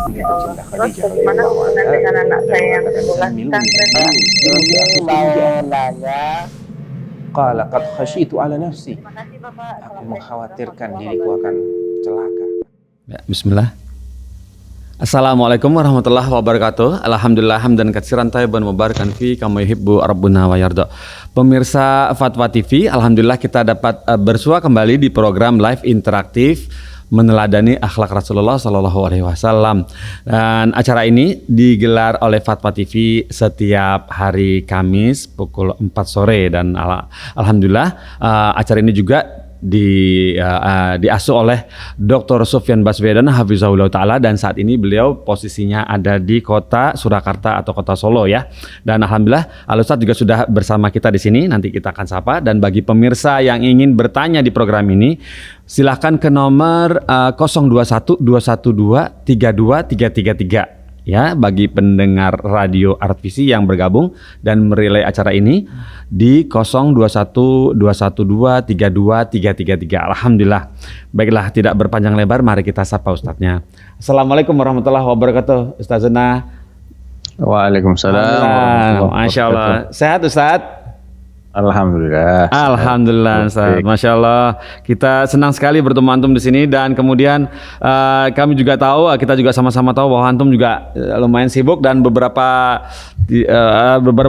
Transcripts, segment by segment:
Ya Allah. Terus Khadijah bagaimana radhiyallahu hubungan anha dengan anak dan saya yang mengatakan sekolah zamiluni pesantren? Ini mau nanya. qala qad khasyitu ala nafsi. Terima kasih Bapak. Aku Assalamualaikum mengkhawatirkan warahmatullahi diriku akan celaka. Ya, bismillah. Assalamualaikum warahmatullahi wabarakatuh. Alhamdulillah hamdan katsiran thayyiban mubarakan fi kama yuhibbu rabbuna wa yarda. Pemirsa Fatwa TV, alhamdulillah kita dapat bersua kembali di program live interaktif meneladani akhlak Rasulullah Shallallahu Alaihi Wasallam. Dan acara ini digelar oleh Fatwa TV setiap hari Kamis pukul 4 sore dan alhamdulillah acara ini juga diasuh oleh Dr. Sufyan Baswedan hafizahullah taala, dan saat ini beliau posisinya ada di kota Surakarta atau kota Solo ya. Dan alhamdulillah Al Ustadz juga sudah bersama kita di sini, nanti kita akan sapa. Dan bagi pemirsa yang ingin bertanya di program ini, silahkan ke nomor 021 212 32333 ya, bagi pendengar radio Artvisi yang bergabung dan merelay acara ini di 021 212 32333. Alhamdulillah. Baiklah, tidak berpanjang lebar, mari kita sapa ustadznya. Assalamualaikum warahmatullahi wabarakatuh, Ustazana. Waalaikumsalam. Masya Allah. Sehat Ustadz? Alhamdulillah. Alhamdulillah, Ustaz. Masya Allah. Kita senang sekali bertemu antum di sini, dan kemudian kami juga tahu, kita juga sama-sama tahu bahwa antum juga lumayan sibuk dan beberapa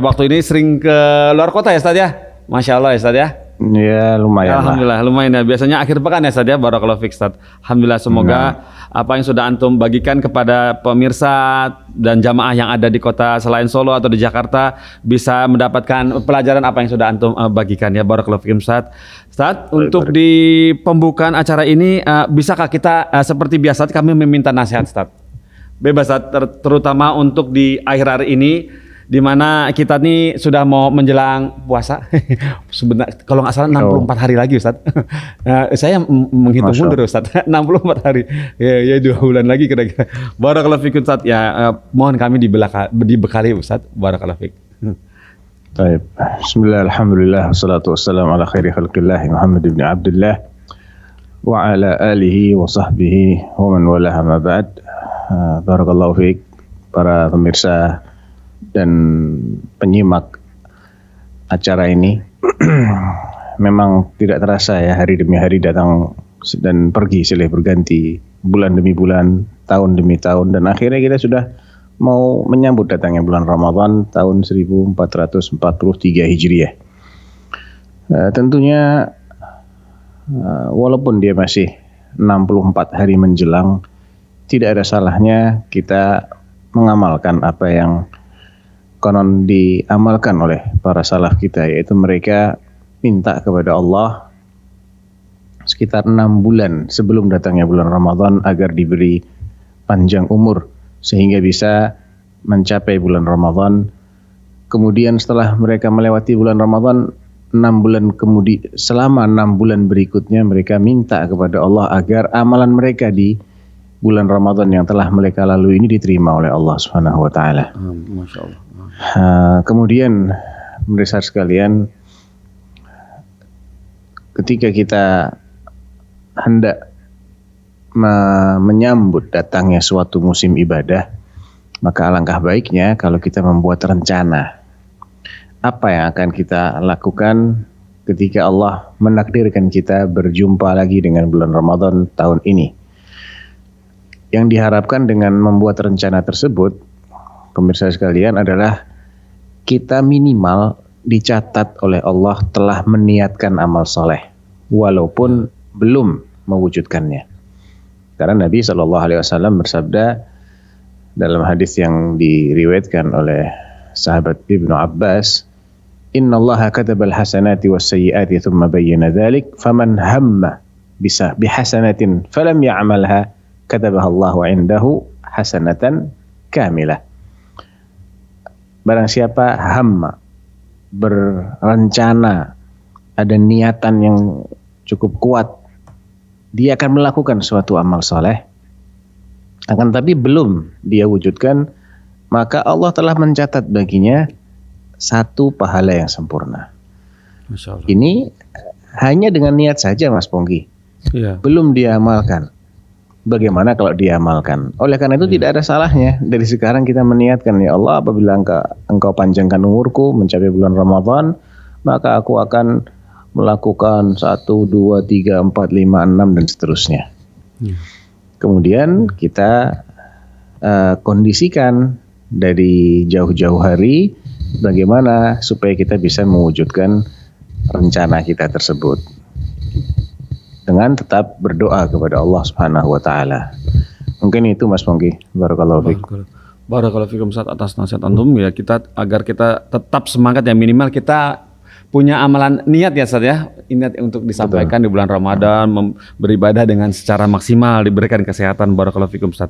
waktu ini sering ke luar kota ya, Ustaz ya. Masya Allah ya, Ustaz ya. Ya lumayan. Alhamdulillah, lumayan ya. Biasanya akhir pekan ya, Ustaz ya. Barakallahu fiik, Ustaz. Alhamdulillah, semoga apa yang sudah antum bagikan kepada pemirsa dan jamaah yang ada di kota selain Solo atau di Jakarta bisa mendapatkan pelajaran apa yang sudah antum bagikan ya. Barakallahu fiik, Ustaz. Ustaz, untuk di pembukaan acara ini bisakah kita seperti biasa kami meminta nasihat, Ustaz? Bebas, Ustaz, terutama untuk di akhir hari ini, di mana kita nih sudah mau menjelang puasa. Sebenarnya kalau nggak salah 64 hari lagi, Ustaz. Saya menghitung mundur, Ustaz. 64 hari. Ya 2 bulan lagi kira-kira. Barakallahu fiik, Ustaz. Ya mohon kami dibekali, Ustaz. Barakallahu fiik. Baik. Bismillah, alhamdulillah, wassalatu wassalamu ala khairi khalqillah Muhammad ibn Abdullah wa ala alihi wa sahbihi wa man walaha ma ba'd. Barakallahu fiik para pemirsa dan penyimak acara ini. Memang tidak terasa ya, hari demi hari datang dan pergi silih berganti, bulan demi bulan, tahun demi tahun, dan akhirnya kita sudah mau menyambut datangnya bulan Ramadan tahun 1443 Hijriah. Tentunya walaupun dia masih 64 hari menjelang, tidak ada salahnya kita mengamalkan apa yang konon diamalkan oleh para salaf kita, yaitu mereka minta kepada Allah sekitar 6 bulan sebelum datangnya bulan Ramadan agar diberi panjang umur sehingga bisa mencapai bulan Ramadan. Kemudian setelah mereka melewati bulan Ramadan, 6 bulan kemudian, selama 6 bulan berikutnya mereka minta kepada Allah agar amalan mereka di bulan Ramadan yang telah mereka lalui ini diterima oleh Allah Subhanahu wa taala. Masya Allah. Kemudian pemirsa sekalian, ketika kita hendak menyambut datangnya suatu musim ibadah, maka alangkah baiknya kalau kita membuat rencana apa yang akan kita lakukan ketika Allah menakdirkan kita berjumpa lagi dengan bulan Ramadan tahun ini. Yang diharapkan dengan membuat rencana tersebut, pemirsa sekalian, adalah kita minimal dicatat oleh Allah telah meniatkan amal soleh walaupun belum mewujudkannya. Karena Nabi SAW bersabda dalam hadis yang diriwayatkan oleh sahabat Ibnu Abbas, Inna Allah katabal hasanati was sayyiati thumma bayyana dhalik faman hamma bihasanatin falam ya'malha katabaha Allahu indahu hasanatan kamilah. Barang siapa hamma, berencana, ada niatan yang cukup kuat, dia akan melakukan suatu amal soleh, akan tapi belum dia wujudkan, maka Allah telah mencatat baginya satu pahala yang sempurna. Masya Allah. Ini hanya dengan niat saja, Mas Pongki. Iya. Belum dia amalkan, bagaimana kalau diamalkan. Oleh karena itu tidak ada salahnya dari sekarang kita meniatkan, ya Allah, apabila engkau panjangkan umurku mencapai bulan Ramadan, maka aku akan melakukan 1, 2, 3, 4, 5, 6 dan seterusnya. Kemudian kita kondisikan dari jauh-jauh hari bagaimana supaya kita bisa mewujudkan rencana kita tersebut dengan tetap berdoa kepada Allah Subhanahu wa taala. Mungkin itu Mas Pongki. Barakallahu fiik. Barakallahu fiikum Ustaz atas nasihat antum ya, kita agar kita tetap semangat ya, minimal kita punya amalan niat ya Ustaz ya, niat untuk disampaikan di bulan Ramadan, beribadah dengan secara maksimal, diberikan kesehatan. Barakallahu fikum Ustaz.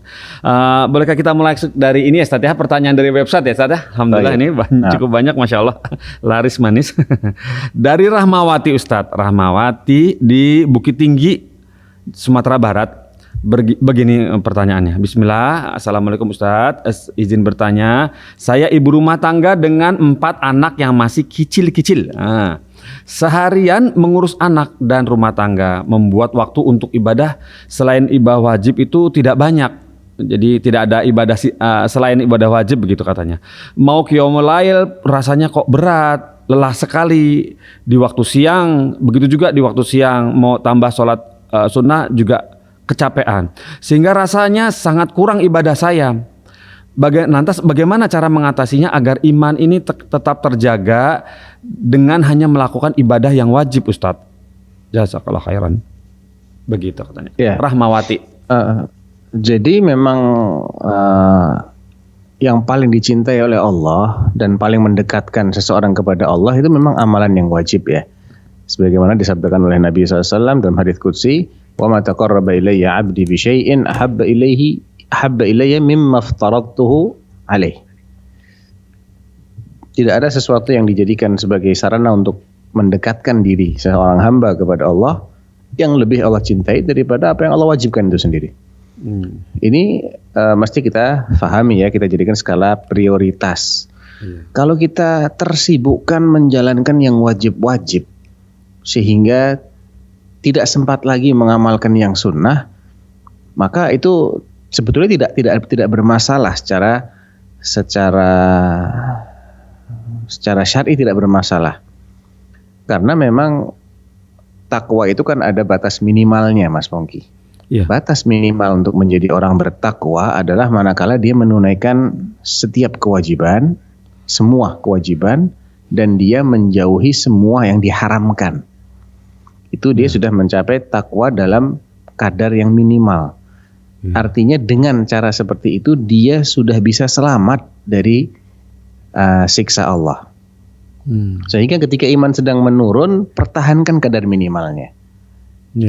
Bolehkah kita mulai dari ini ya Ustaz ya, pertanyaan dari website ya Ustaz ya. Alhamdulillah ini cukup banyak, Masya Allah, laris manis. Dari Rahmawati Ustaz, Rahmawati di Bukit Tinggi, Sumatera Barat. Begini pertanyaannya. Bismillah. Assalamualaikum Ustadz. Izin bertanya, saya ibu rumah tangga dengan 4 anak yang masih kecil-kecil. Seharian mengurus anak dan rumah tangga, membuat waktu untuk ibadah selain ibadah wajib itu tidak banyak. Jadi tidak ada ibadah selain ibadah wajib begitu katanya. Mau qiyamul lail rasanya kok berat, lelah sekali di waktu siang. Begitu juga di waktu siang mau tambah sholat sunnah juga kecapean, sehingga rasanya sangat kurang ibadah saya. Lantas bagaimana cara mengatasinya agar iman ini tetap terjaga dengan hanya melakukan ibadah yang wajib Ustadz? Jazakallah khairan. Begitu katanya. Ya. Rahmawati. Jadi memang yang paling dicintai oleh Allah dan paling mendekatkan seseorang kepada Allah itu memang amalan yang wajib ya. Sebagaimana disabdakan oleh Nabi SAW dalam hadits qudsi, wa ma taqarraba ilayya 'abdi bi syai'in ahabba ilayya mimma aftaradtuhu alaih. Tidak ada sesuatu yang dijadikan sebagai sarana untuk mendekatkan diri seorang hamba kepada Allah yang lebih Allah cintai daripada apa yang Allah wajibkan itu sendiri. Ini mesti kita fahami ya, kita jadikan skala prioritas. Kalau kita tersibukkan menjalankan yang wajib-wajib sehingga tidak sempat lagi mengamalkan yang sunnah, maka itu sebetulnya tidak bermasalah secara syar'i, tidak bermasalah. Karena memang takwa itu kan ada batas minimalnya Mas Pongki. Yeah. Batas minimal untuk menjadi orang bertakwa adalah manakala dia menunaikan setiap kewajiban, semua kewajiban, dan dia menjauhi semua yang diharamkan. Itu dia sudah mencapai takwa dalam kadar yang minimal. Artinya dengan cara seperti itu dia sudah bisa selamat dari siksa Allah. Sehingga ketika iman sedang menurun, pertahankan kadar minimalnya.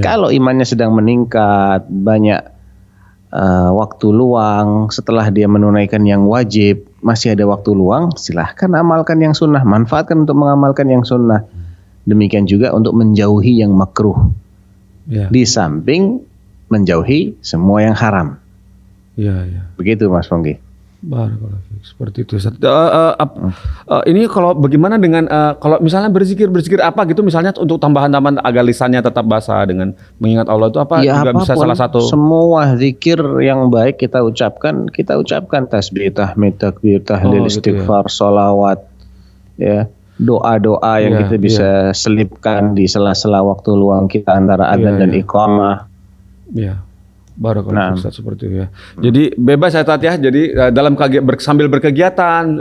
Kalau imannya sedang meningkat, banyak waktu luang, setelah dia menunaikan yang wajib, masih ada waktu luang, silahkan amalkan yang sunnah, manfaatkan untuk mengamalkan yang sunnah. Demikian juga untuk menjauhi yang makruh, di samping menjauhi semua yang haram. Begitu Mas Pongki. Barakallahu fiik. Seperti itu Ustaz. Ini kalau bagaimana dengan kalau misalnya berzikir apa gitu, misalnya untuk tambahan agar lisannya tetap basah dengan mengingat Allah itu apa? Ya, juga bisa salah satu. Semua zikir yang baik kita ucapkan tasbih, tahmid, takbir, tahlil, istighfar, sholawat, ya. Doa-doa yang kita bisa selipkan di sela-sela waktu luang kita antara adzan dan iqamah. Iya. Barakallahu Ustaz, seperti itu ya. Jadi bebas ya Tat ya. Jadi dalam sambil berkegiatan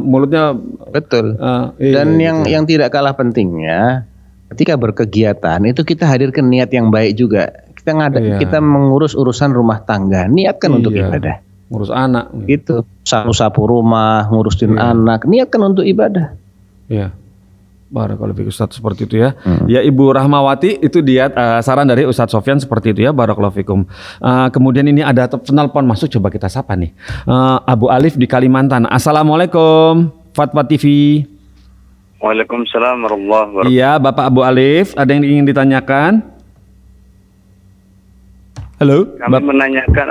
mulutnya betul. Dan yang tidak kalah pentingnya ketika berkegiatan itu kita hadirkan niat yang baik juga. Kita mengurus urusan rumah tangga, niatkan untuk ibadah. Ngurus anak. Gitu. Sapu-sapu rumah, ngurusin anak, niatkan untuk ibadah. Iya, barakallahu fiik Ustaz, seperti itu ya. Ya Ibu Rahmawati, itu dia saran dari Ustaz Sofyan seperti itu ya, barakallahu fiikum. Kemudian ini ada penelpon masuk, coba kita sapa nih. Abu Alif di Kalimantan. Assalamualaikum, Fatwa TV. Waalaikumsalam warahmatullahi wabarakatuh. Iya, Bapak Abu Alif, ada yang ingin ditanyakan? Halo. Kami menanyakan.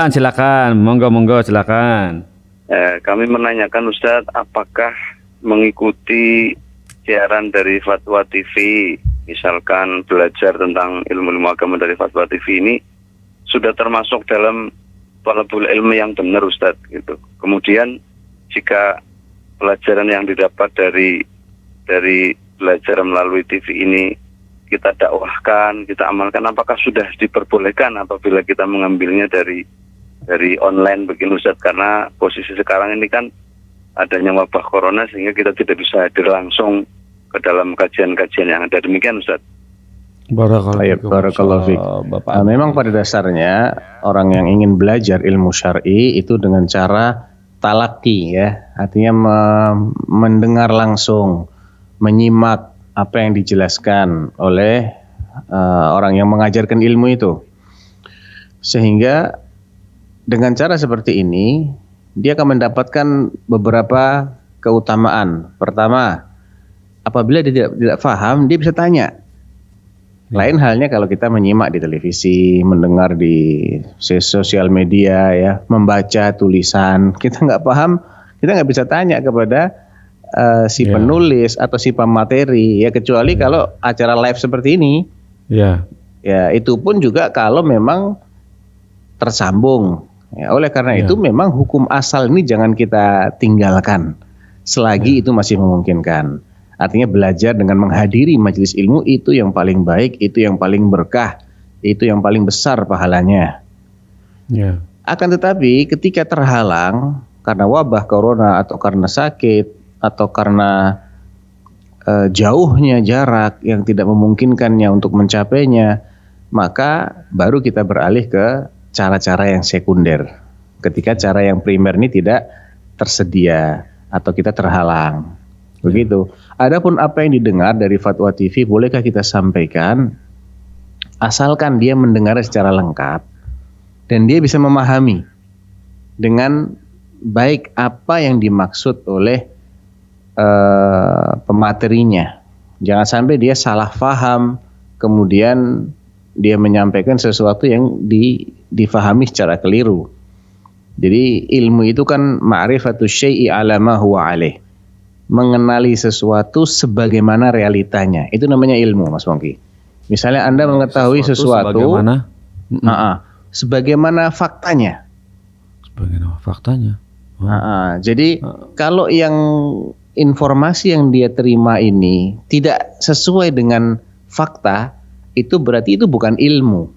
Silakan, monggo, silakan. Kami menanyakan Ustaz, apakah mengikuti siaran dari Fatwa TV, misalkan belajar tentang ilmu agama dari Fatwa TV ini sudah termasuk dalam talabul ilmi yang benar Ustadz gitu. Kemudian jika pelajaran yang didapat dari belajar melalui TV ini kita dakwahkan, kita amalkan, apakah sudah diperbolehkan apabila kita mengambilnya dari online begini Ustadz, karena posisi sekarang ini kan adanya wabah corona sehingga kita tidak bisa hadir langsung ke dalam kajian-kajian yang ada. Demikian Ustadz. Barakallahu fiik. Memang pada dasarnya orang yang ingin belajar ilmu syar'i itu dengan cara talaki ya, artinya mendengar langsung, menyimak apa yang dijelaskan oleh orang yang mengajarkan ilmu itu. Sehingga dengan cara seperti ini dia akan mendapatkan beberapa keutamaan. Pertama, apabila dia tidak paham, dia bisa tanya. Lain halnya kalau kita menyimak di televisi, mendengar di sosial media, ya, membaca tulisan, kita nggak paham, kita nggak bisa tanya kepada si penulis atau si pemateri, ya, kecuali kalau acara live seperti ini, ya, itu pun juga kalau memang tersambung. Ya, oleh karena itu memang hukum asal ini jangan kita tinggalkan selagi itu masih memungkinkan. Artinya belajar dengan menghadiri majelis ilmu itu yang paling baik, itu yang paling berkah, itu yang paling besar pahalanya. Akan tetapi ketika terhalang karena wabah corona atau karena sakit atau karena jauhnya jarak yang tidak memungkinkannya untuk mencapainya, maka baru kita beralih ke cara-cara yang sekunder. Ketika cara yang primer ini tidak tersedia atau kita terhalang. Begitu. Adapun apa yang didengar dari Fatwa TV bolehkah kita sampaikan, asalkan dia mendengar secara lengkap dan dia bisa memahami dengan baik apa yang dimaksud oleh pematerinya. Jangan sampai dia salah faham kemudian dia menyampaikan sesuatu yang difahami secara keliru. Jadi ilmu itu kan ma'rifatus syai'i ala ma huwa alaih. Mengenali sesuatu sebagaimana realitanya. Itu namanya ilmu, Mas Pongki. Misalnya Anda mengetahui sesuatu sebagaimana faktanya. Sebagaimana faktanya. Jadi kalau yang informasi yang dia terima ini tidak sesuai dengan fakta, itu berarti itu bukan ilmu.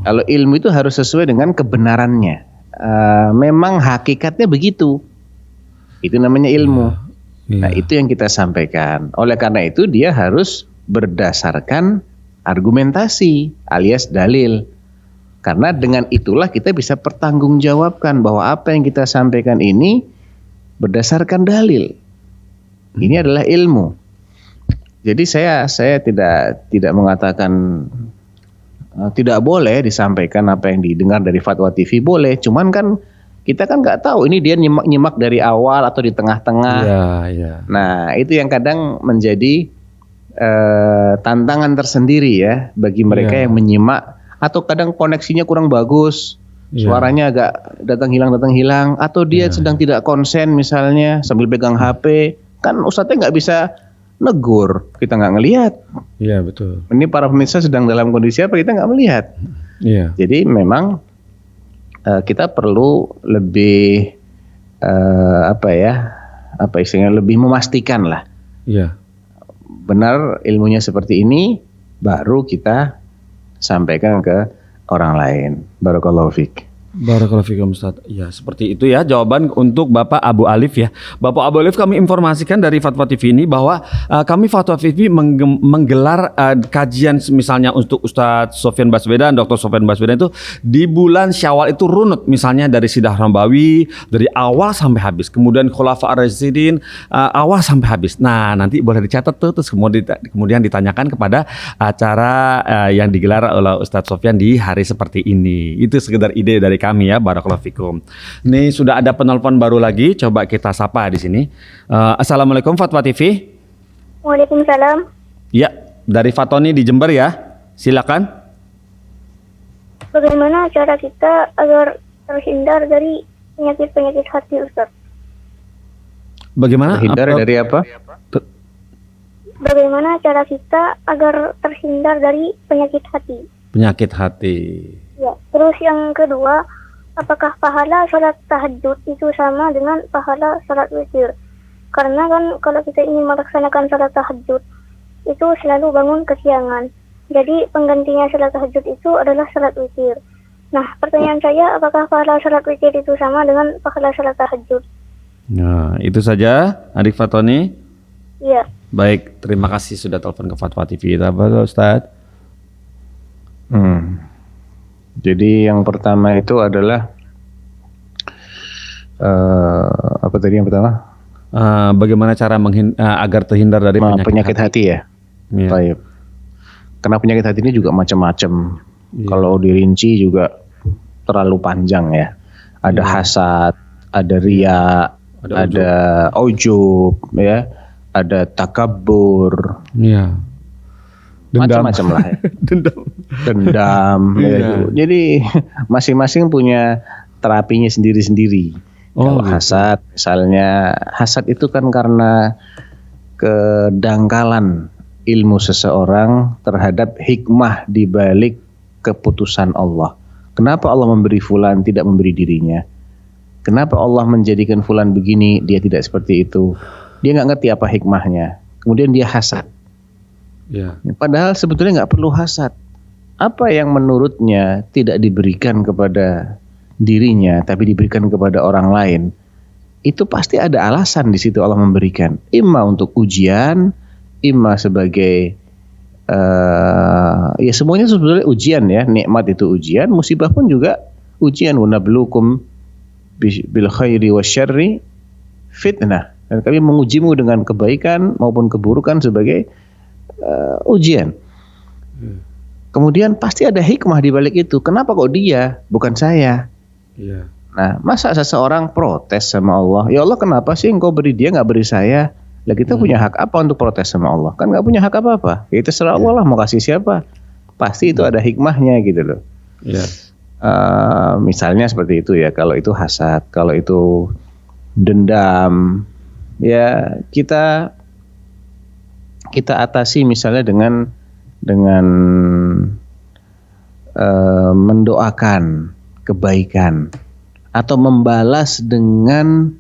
Kalau ilmu itu harus sesuai dengan kebenarannya. Memang hakikatnya begitu. Itu namanya ilmu. Nah, itu yang kita sampaikan. Oleh karena itu dia harus berdasarkan argumentasi alias dalil. Karena dengan itulah kita bisa pertanggungjawabkan bahwa apa yang kita sampaikan ini berdasarkan dalil. Ini adalah ilmu. Jadi saya tidak mengatakan tidak boleh disampaikan apa yang didengar dari Fatwa TV, boleh. Cuman kan kita kan nggak tahu ini dia nyimak dari awal atau di tengah-tengah. Nah, itu yang kadang menjadi tantangan tersendiri ya bagi mereka yang menyimak, atau kadang koneksinya kurang bagus, suaranya agak datang hilang, atau dia sedang tidak konsen misalnya sambil pegang HP, kan ustadznya nggak bisa negur, kita nggak ngelihat. Iya, betul. Ini para pemirsa sedang dalam kondisi apa, kita nggak melihat. Jadi memang kita perlu lebih lebih memastikan lah. Benar ilmunya seperti ini, baru kita sampaikan ke orang lain. Barakallahu fiik. Barakallahu fiikum Ustaz. Ya, seperti itu ya jawaban untuk Bapak Abu Alif ya. Bapak Abu Alif, kami informasikan dari Fatwa TV ini bahwa kami Fatwa TV menggelar kajian misalnya untuk Ustadz Sofyan Baswedan, Dr. Sofyan Baswedan itu di bulan Syawal itu runut, misalnya dari Sidah Rambawi dari awal sampai habis. Kemudian Khulafa Ar-Rasyidin awal sampai habis. Nah, nanti boleh dicatat tuh, terus kemudian ditanyakan kepada acara yang digelar oleh Ustadz Sofyan di hari seperti ini. Itu sekedar ide dari kami ya, barakallahu fikum. Ini sudah ada penelpon baru lagi, coba kita sapa di sini. Assalamualaikum Fatwa TV. Waalaikumsalam. Ya, dari Fatoni di Jember ya. Silakan. Bagaimana cara kita agar terhindar dari penyakit-penyakit hati, Ustaz? Bagaimana? Terhindar dari apa? Bagaimana cara kita agar terhindar dari penyakit hati? Penyakit hati. Ya, terus yang kedua, apakah pahala sholat tahajud itu sama dengan pahala sholat witir? Karena kan kalau kita ingin melaksanakan sholat tahajud itu selalu bangun kesiangan. Jadi penggantinya sholat tahajud itu adalah sholat witir. Nah, pertanyaan saya, apakah pahala sholat witir itu sama dengan pahala sholat tahajud? Nah, itu saja Adik Fatoni. Iya. Baik, terima kasih sudah telepon ke Fatwa TV. Apa Ustaz? Jadi yang pertama itu adalah apa tadi yang pertama? Bagaimana cara agar terhindar dari penyakit hati ya. Iya. Baik. Karena penyakit hati ini juga macam-macam. Iya. Kalau dirinci juga terlalu panjang ya. Ada hasad, ada riya, ada ujub ya, ada takabur. Iya. Macam-macam lah ya. Dendam ya. Iya. Jadi masing-masing punya terapinya sendiri-sendiri. Kalau gitu. hasad misalnya, hasad itu kan karena kedangkalan ilmu seseorang terhadap hikmah di balik keputusan Allah. Kenapa Allah memberi fulan tidak memberi dirinya? Kenapa Allah menjadikan fulan begini, dia tidak seperti itu? Dia nggak ngerti apa hikmahnya. Kemudian dia hasad. Ya. Padahal sebetulnya nggak perlu hasad. Apa yang menurutnya tidak diberikan kepada dirinya, tapi diberikan kepada orang lain, itu pasti ada alasan di situ Allah memberikan. Imma untuk ujian, imma sebagai ya semuanya sebetulnya ujian ya. Nikmat itu ujian, musibah pun juga ujian. Wa nabluukum bil khairi wasyarri fitnah. Dan kami mengujimu dengan kebaikan maupun keburukan sebagai ujian. Kemudian pasti ada hikmah di balik itu. Kenapa kok dia, bukan saya? Iya. Nah, masa seseorang protes sama Allah? Ya Allah, kenapa sih engkau beri dia, nggak beri saya? Lah kita punya hak apa untuk protes sama Allah? Kan nggak punya hak apa-apa. Ya itu serah Allah lah, mau kasih siapa? Pasti itu ada hikmahnya gitu loh. Iya. Misalnya seperti itu ya. Kalau itu hasad, kalau itu dendam, ya kita atasi misalnya dengan mendoakan kebaikan atau membalas dengan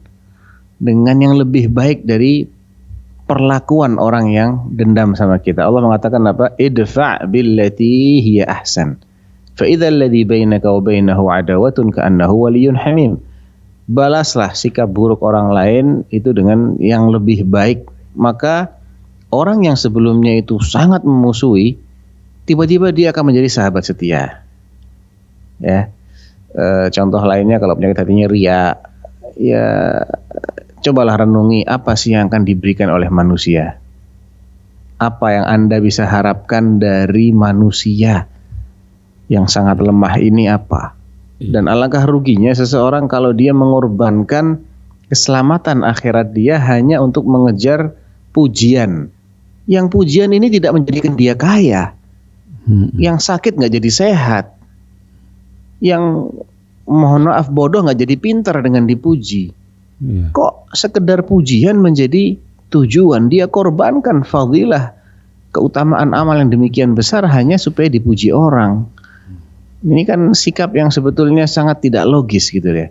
yang lebih baik dari perlakuan orang yang dendam sama kita. Allah mengatakan apa? Idfa' billati hiya ahsan. Fa idzal ladzi bainaka wa bainahu adawatun ka'annahu waliyyun hamim. Balaslah sikap buruk orang lain itu dengan yang lebih baik, maka orang yang sebelumnya itu sangat memusuhi, tiba-tiba dia akan menjadi sahabat setia. Ya. Contoh lainnya kalau penyakit hatinya riya, ya cobalah renungi apa sih yang akan diberikan oleh manusia. Apa yang Anda bisa harapkan dari manusia yang sangat lemah ini apa? Dan alangkah ruginya seseorang kalau dia mengorbankan keselamatan akhirat dia hanya untuk mengejar pujian. Yang pujian ini tidak menjadikan dia kaya. Yang sakit nggak jadi sehat. Yang mohon maaf bodoh nggak jadi pintar dengan dipuji. Kok sekedar pujian menjadi tujuan? Dia korbankan fadilah, keutamaan amal yang demikian besar hanya supaya dipuji orang. Ini kan sikap yang sebetulnya sangat tidak logis gitu ya.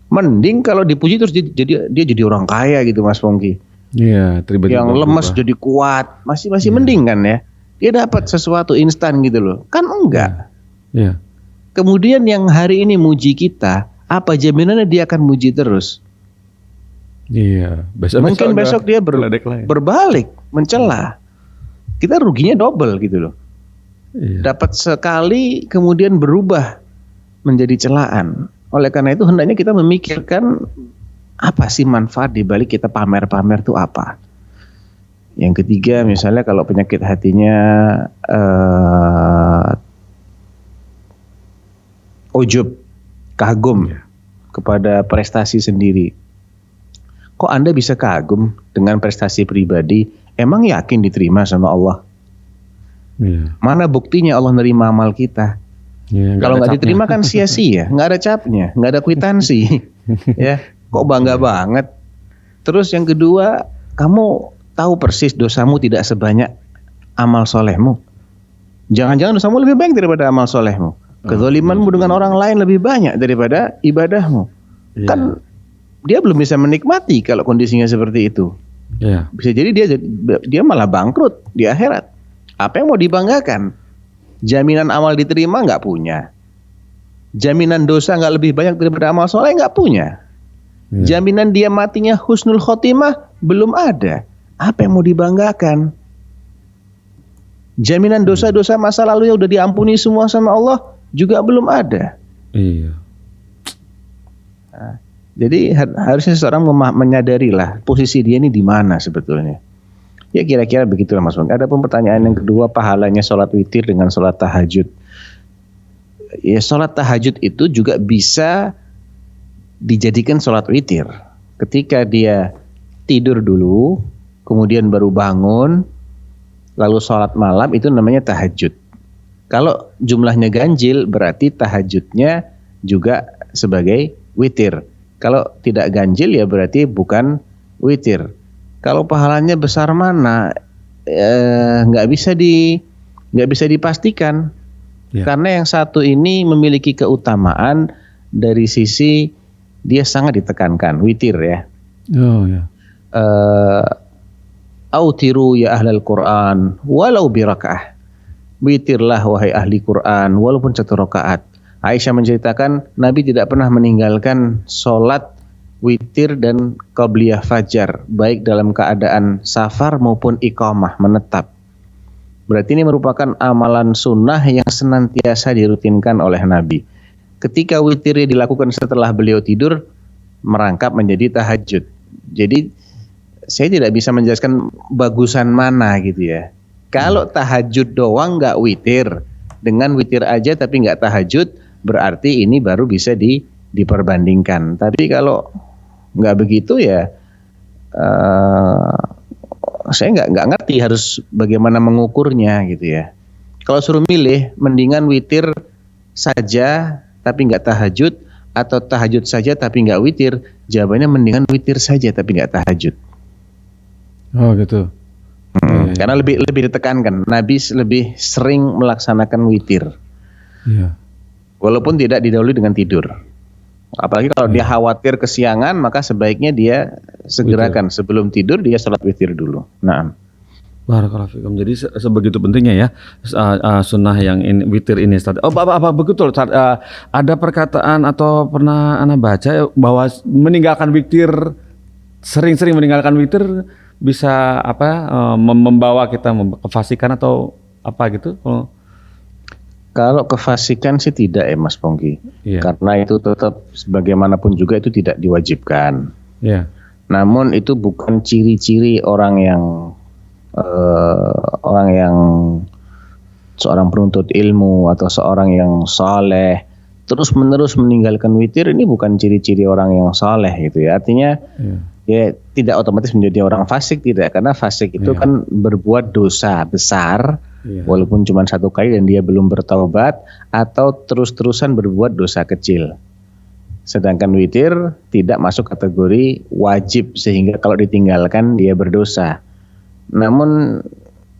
Mending kalau dipuji terus dia jadi orang kaya gitu Mas Pongki. Iya, yang lemes jadi kuat, masih mending kan ya. Dia dapat sesuatu instan gitu loh. Kan enggak. Iya. Kemudian yang hari ini muji kita, apa jaminannya dia akan muji terus? Iya. Mungkin besok dia berbalik, mencela. Kita ruginya double gitu loh. Iya. Dapat sekali kemudian berubah menjadi celaan. Oleh karena itu hendaknya kita memikirkan apa sih manfaat di balik kita pamer-pamer itu apa? Yang ketiga misalnya kalau penyakit hatinya ujub, kagum kepada prestasi sendiri. Kok Anda bisa kagum dengan prestasi pribadi? Emang yakin diterima sama Allah? Iya. Mana buktinya Allah nerima amal kita? Iya, kalau nggak diterima kan sia-sia, nggak ada capnya, nggak ada kwitansi. Ya, kok bangga banget. Terus yang kedua, kamu tahu persis dosamu tidak sebanyak amal solehmu. Jangan-jangan dosamu lebih banyak daripada amal solehmu. Kezalimanmu dengan orang lain lebih banyak daripada ibadahmu. Iya. Kan dia belum bisa menikmati kalau kondisinya seperti itu. Iya. Bisa jadi dia malah bangkrut di akhirat. Apa yang mau dibanggakan? Jaminan amal diterima nggak punya. Jaminan dosa nggak lebih banyak daripada amal soleh nggak punya. Iya. Jaminan dia matinya husnul khotimah belum ada. Apa yang mau dibanggakan? Jaminan dosa-dosa masa lalunya udah diampuni semua sama Allah juga belum ada. Iya. Jadi harusnya seseorang menyadarilah posisi dia ini di mana sebetulnya. Ya kira-kira begitulah Mas Bang. Ada pun pertanyaan yang kedua, pahalanya sholat witir dengan sholat tahajud. Ya sholat tahajud itu juga bisa dijadikan sholat witir. Ketika dia tidur dulu, kemudian baru bangun, lalu sholat malam, itu namanya tahajud. Kalau jumlahnya ganjil berarti tahajudnya juga sebagai witir. Kalau tidak ganjil ya berarti bukan witir. Kalau pahalanya besar mana, nggak bisa dipastikan. Ya. Karena yang satu ini memiliki keutamaan dari sisi dia sangat ditekankan, witir ya. Oh ya. Autiru ya ahlal Quran walau biraka'ah. Witirlah wahai ahli Quran walaupun 1 rakaat. Aisyah menceritakan Nabi tidak pernah meninggalkan sholat witir dan qabliyah fajar, baik dalam keadaan safar maupun iqamah, menetap. Berarti ini merupakan amalan sunnah yang senantiasa dirutinkan oleh Nabi. Ketika witirnya dilakukan setelah beliau tidur, merangkap menjadi tahajud. Jadi saya tidak bisa menjelaskan bagusan mana gitu ya. Kalau tahajud doang nggak witir, dengan witir aja tapi nggak tahajud, berarti ini baru bisa diperbandingkan. Tapi kalau nggak begitu ya, saya nggak ngerti harus bagaimana mengukurnya gitu ya. Kalau suruh milih, mendingan witir saja tapi nggak tahajud, atau tahajud saja tapi nggak witir. Jawabannya mendingan witir saja tapi nggak tahajud. Oh gitu. Karena lebih ditekankan, Nabi lebih sering melaksanakan witir. Iya. Walaupun tidak didahului dengan tidur. Apalagi kalau dia khawatir kesiangan, maka sebaiknya dia segerakan sebelum tidur dia sholat witir dulu. Nah, Barakallahu fikum. Jadi sebegitu pentingnya ya sunnah yang ini, witir ini. Oh, apa betul? Ada perkataan atau pernah Anda baca bahwa meninggalkan witir, sering-sering meninggalkan witir bisa membawa kita kefasikan atau apa gitu? Kalau kefasikan sih tidak ya Mas Pongki. Iya. Karena itu tetap bagaimanapun juga itu tidak diwajibkan. Iya. Namun itu bukan ciri-ciri orang yang seorang penuntut ilmu atau seorang yang saleh terus menerus meninggalkan witir. Ini bukan ciri-ciri orang yang saleh gitu ya. Artinya ya tidak otomatis menjadi orang fasik, tidak, karena fasik itu kan berbuat dosa besar walaupun cuma 1 kali dan dia belum bertaubat, atau terus-terusan berbuat dosa kecil. Sedangkan witir tidak masuk kategori wajib sehingga kalau ditinggalkan dia berdosa. Namun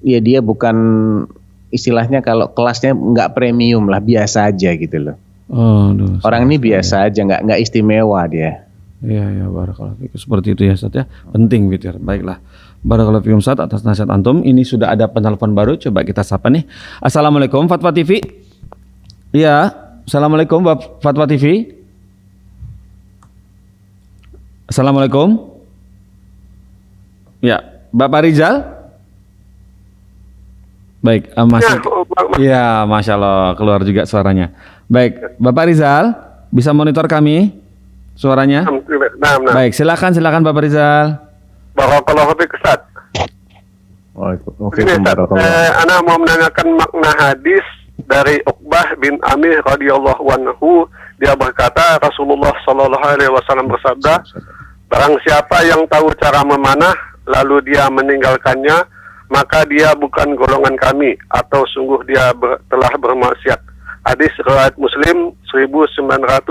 ya dia bukan, istilahnya kalau kelasnya nggak premium lah, biasa aja gitu loh. Orang ini biasa aja, nggak istimewa dia. Iya, barakallahu fikum. Seperti itu ya Ustaz ya. Penting witir. Baiklah. Barakallahu fikum Ustaz atas nasihat antum. Ini sudah ada penelpon baru, coba kita sapa nih. Assalamualaikum Fatwa TV. Iya, Assalamualaikum Fatwa TV. Assalamualaikum. Ya, Bapak Rizal. Baik, Iya, Masya Allah, keluar juga suaranya. Baik, Bapak Rizal, bisa monitor kami suaranya? Nah. Baik, silakan Bapak Rizal. Barakallahu fiik Ustaz. Ana mau menanyakan makna hadis dari Uqbah bin Amir radhiyallahu anhu. Dia berkata Rasulullah sallallahu alaihi wasallam bersabda, barang siapa yang tahu cara memanah lalu dia meninggalkannya, maka dia bukan golongan kami, atau sungguh dia telah bermaksiat. Hadis riwayat Muslim 1919.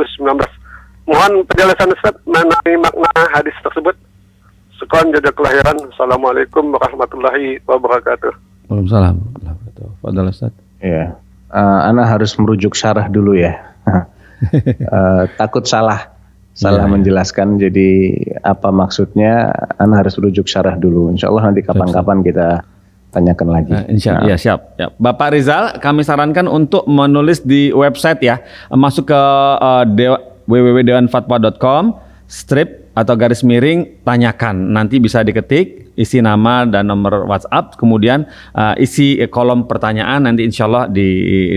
Mohon penjelasan Ustaz mengenai makna hadis tersebut. Sekian jaza kelahiran. Assalamualaikum warahmatullahi wabarakatuh. Waalaikumsalam. Fadhal Ustaz. Ya, Ana harus merujuk syarah dulu ya. Takut salah menjelaskan. Jadi apa maksudnya? Ana harus merujuk syarah dulu. Insya Allah nanti kapan-kapan kita tanyakan lagi. Insya Allah, ya siap. Ya. Bapak Rizal, kami sarankan untuk menulis di website ya, masuk ke www.dewanfatwa.com, strip atau garis miring tanyakan. Nanti bisa diketik isi nama dan nomor WhatsApp, kemudian isi kolom pertanyaan. Nanti insya Allah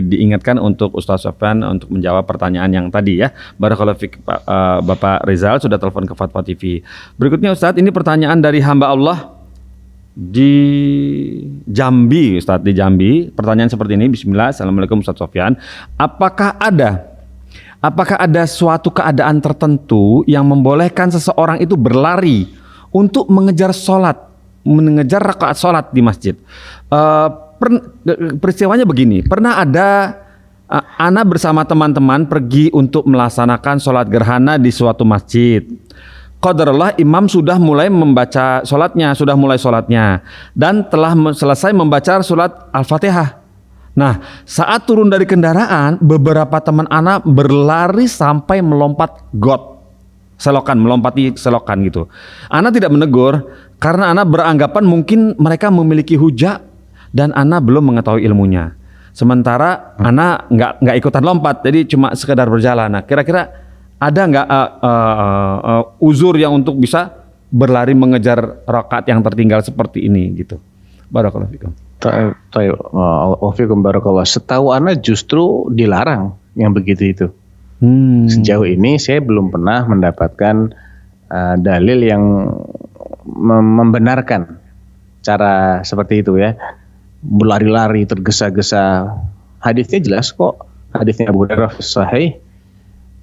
diingatkan untuk Ustaz Sofyan untuk menjawab pertanyaan yang tadi ya. Barakallahu fiik Bapak Rizal sudah telepon ke Fatwa TV. Berikutnya Ustaz, ini pertanyaan dari hamba Allah di Jambi, Ustaz, di Jambi. Pertanyaan seperti ini, bismillah. Assalamualaikum Ustaz Sofyan. Apakah ada suatu keadaan tertentu yang membolehkan seseorang itu berlari untuk mengejar rakaat sholat di masjid? Peristiwanya begini, pernah ada ana bersama teman-teman pergi untuk melaksanakan sholat gerhana di suatu masjid. Qadarullah imam sudah mulai membaca sholatnya, dan telah selesai membaca surat Al-Fatihah. Nah, saat turun dari kendaraan, beberapa teman anak berlari sampai melompati selokan gitu. Ana tidak menegur karena ana beranggapan mungkin mereka memiliki hujah dan ana belum mengetahui ilmunya. Sementara ana nggak ikutan lompat, jadi cuma sekedar berjalan. Nah, kira-kira ada nggak uzur yang untuk bisa berlari mengejar rakaat yang tertinggal seperti ini gitu? Barakallahu fikum. Barakallah. Setahu ana justru dilarang yang begitu itu. Sejauh ini saya belum pernah mendapatkan dalil yang membenarkan cara seperti itu ya. Berlari-lari tergesa-gesa. Hadisnya jelas kok. Hadisnya Abu Hurairah sahih.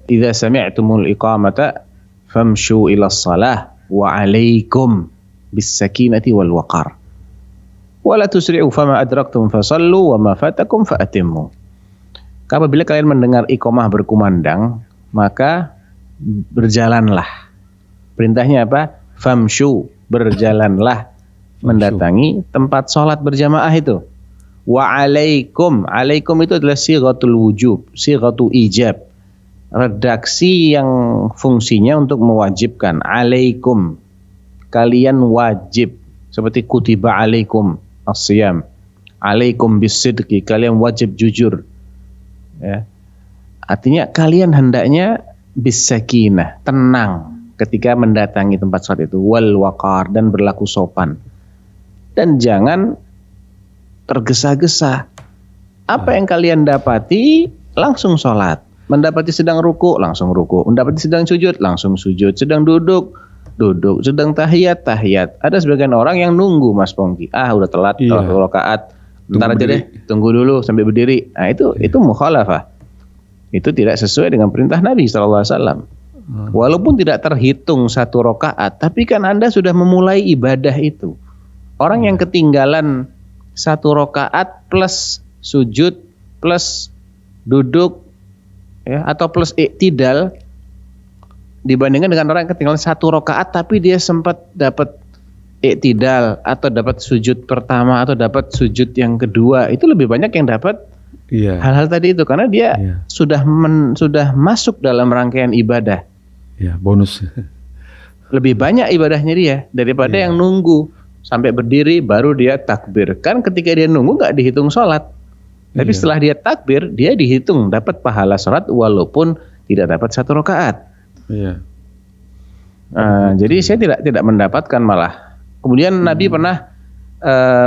Idza sami'tumul iqamata famshu ila shalah wa 'alaikum bis sakinati wal waqar. Wala tusri'u fama adraktum fasallu wa ma fatakum fa'atimmu. Apabila kalian mendengar iqamah berkumandang, maka berjalanlah. Perintahnya apa? Famshu, berjalanlah mendatangi tempat sholat berjamaah itu. Wa alaikum, alaikum itu adalah sighatul wujub, sighatu ijab. Redaksi yang fungsinya untuk mewajibkan. Alaikum, kalian wajib. Seperti kutiba alaikum as-siyam, alaikum bisidqi, kalian wajib jujur ya. Artinya kalian hendaknya bisakinah, tenang ketika mendatangi tempat sholat itu, wal waqar, dan berlaku sopan, dan jangan tergesa-gesa. Apa yang kalian dapati langsung sholat, mendapati sedang ruku langsung ruku, mendapati sedang sujud langsung sujud, sedang duduk, sedang tahiyat. Ada sebagian orang yang nunggu, Mas Pongki. Udah telat rakaat. Bentar aja deh, tunggu dulu sampai berdiri. Nah, itu mukhalafah. Itu tidak sesuai dengan perintah Nabi SAW. Walaupun tidak terhitung satu rakaat, tapi kan Anda sudah memulai ibadah itu. Orang yang ketinggalan satu rakaat plus sujud plus duduk ya, atau plus iktidal, dibandingkan dengan orang yang ketinggalan satu rakaat tapi dia sempat dapat iktidal atau dapat sujud pertama atau dapat sujud yang kedua, itu lebih banyak yang dapat hal-hal tadi itu karena dia sudah masuk dalam rangkaian ibadah. Bonus. Lebih banyak ibadahnya dia daripada yang nunggu sampai berdiri baru dia takbir. Kan ketika dia nunggu nggak dihitung sholat, tapi setelah dia takbir dia dihitung dapat pahala sholat walaupun tidak dapat satu rakaat. Jadi saya tidak mendapatkan malah. Kemudian Nabi pernah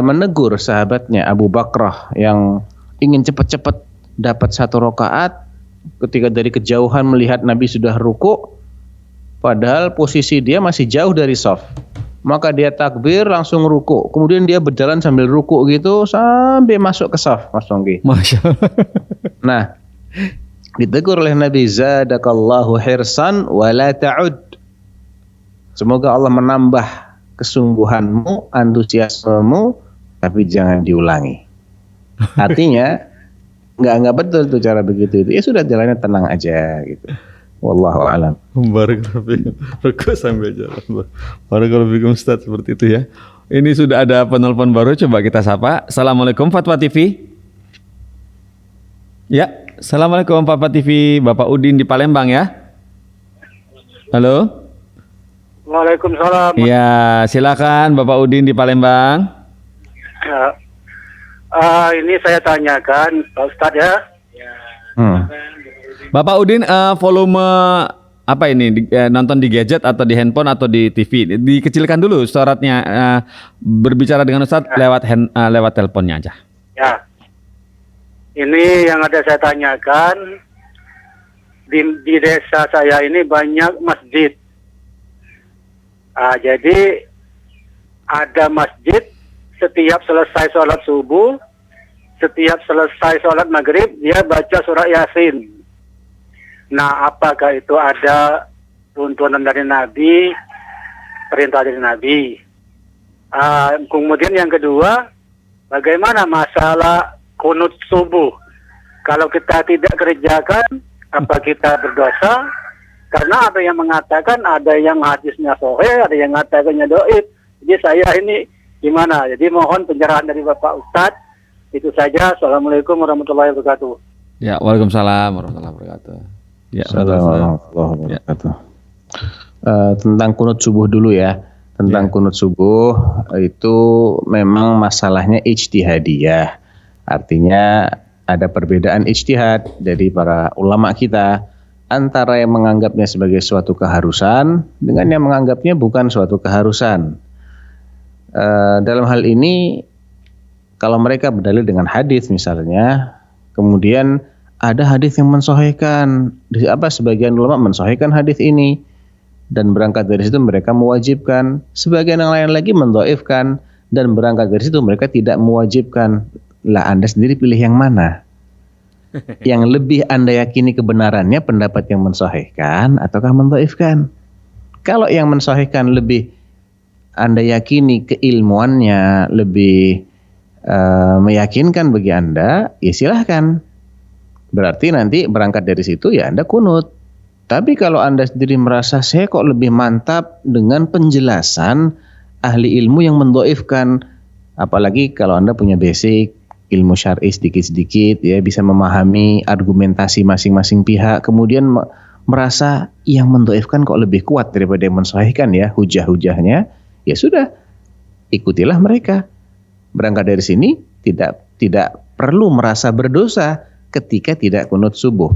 menegur sahabatnya Abu Bakrah yang ingin cepat-cepat dapat satu rakaat, ketika dari kejauhan melihat Nabi sudah ruku, padahal posisi dia masih jauh dari shaf. Maka dia takbir langsung ruku. Kemudian dia berjalan sambil ruku gitu sampai masuk ke shaf, Mas Tongki. Masya Allah. Nah, ditegur oleh Nabi, zadakallahu hirsan wa la ta'ud. Semoga Allah menambah kesungguhanmu, antusiasmemu, tapi jangan diulangi. Artinya nggak betul tuh cara begitu itu. Ya sudah, jalannya tenang aja gitu. Wallahu a'lam. Barakallahu fikum. Sambil jalan. Barakallahu fikum Ustaz, seperti itu ya. Ini sudah ada penelpon baru, coba kita sapa. Assalamualaikum Fatwa TV. Ya, Assalamualaikum Papa TV, Bapak Udin di Palembang ya. Halo. Waalaikumsalam. Ya, silakan Bapak Udin di Palembang. Ini saya tanyakan Pak Ustadz ya. Bapak Udin, volume apa ini? Nonton di gadget atau di handphone atau di TV? Dikecilkan dulu suratnya. Berbicara dengan Ustadz lewat teleponnya aja. Ya. Ini yang ada saya tanyakan, di desa saya ini banyak masjid. Jadi ada masjid setiap selesai sholat subuh, setiap selesai sholat maghrib dia baca surat Yasin. Nah, apakah itu ada tuntunan dari Nabi, perintah dari Nabi? Kemudian yang kedua, bagaimana masalah kunut subuh? Kalau kita tidak kerjakan, apa kita berdosa? Karena ada yang mengatakan, ada yang hadisnya sahih, ada yang mengatakannya dhaif. Jadi saya ini gimana? Jadi mohon pencerahan dari Bapak Ustadz. Itu saja. Assalamualaikum warahmatullahi wabarakatuh. Ya, waalaikumsalam warahmatullahi wabarakatuh. Ya, Assalamualaikum warahmatullahi wabarakatuh. Tentang kunut subuh dulu ya. Tentang kunut subuh itu memang masalahnya ijtihadiyah. Artinya ada perbedaan ijtihad dari para ulama kita antara yang menganggapnya sebagai suatu keharusan dengan yang menganggapnya bukan suatu keharusan. Dalam hal ini kalau mereka berdalil dengan hadis misalnya, kemudian ada hadis yang mensahihkan, sebagian ulama mensahihkan hadis ini dan berangkat dari situ mereka mewajibkan, sebagian yang lain lagi mendhaifkan dan berangkat dari situ mereka tidak mewajibkan. Lah Anda sendiri pilih yang mana? Yang lebih Anda yakini kebenarannya pendapat yang mensahihkan ataukah mendhaifkan? Kalau yang mensahihkan lebih Anda yakini keilmuannya lebih meyakinkan bagi Anda, ya silahkan. Berarti nanti berangkat dari situ ya Anda kunut. Tapi kalau Anda sendiri merasa saya kok lebih mantap dengan penjelasan ahli ilmu yang mendhaifkan, apalagi kalau Anda punya basic ilmu syar'i sedikit-sedikit ya, bisa memahami argumentasi masing-masing pihak, kemudian merasa yang mendhaifkan kok lebih kuat daripada yang mensahihkan ya hujah-hujahnya, ya sudah ikutilah mereka. Berangkat dari sini tidak perlu merasa berdosa ketika tidak kunut subuh.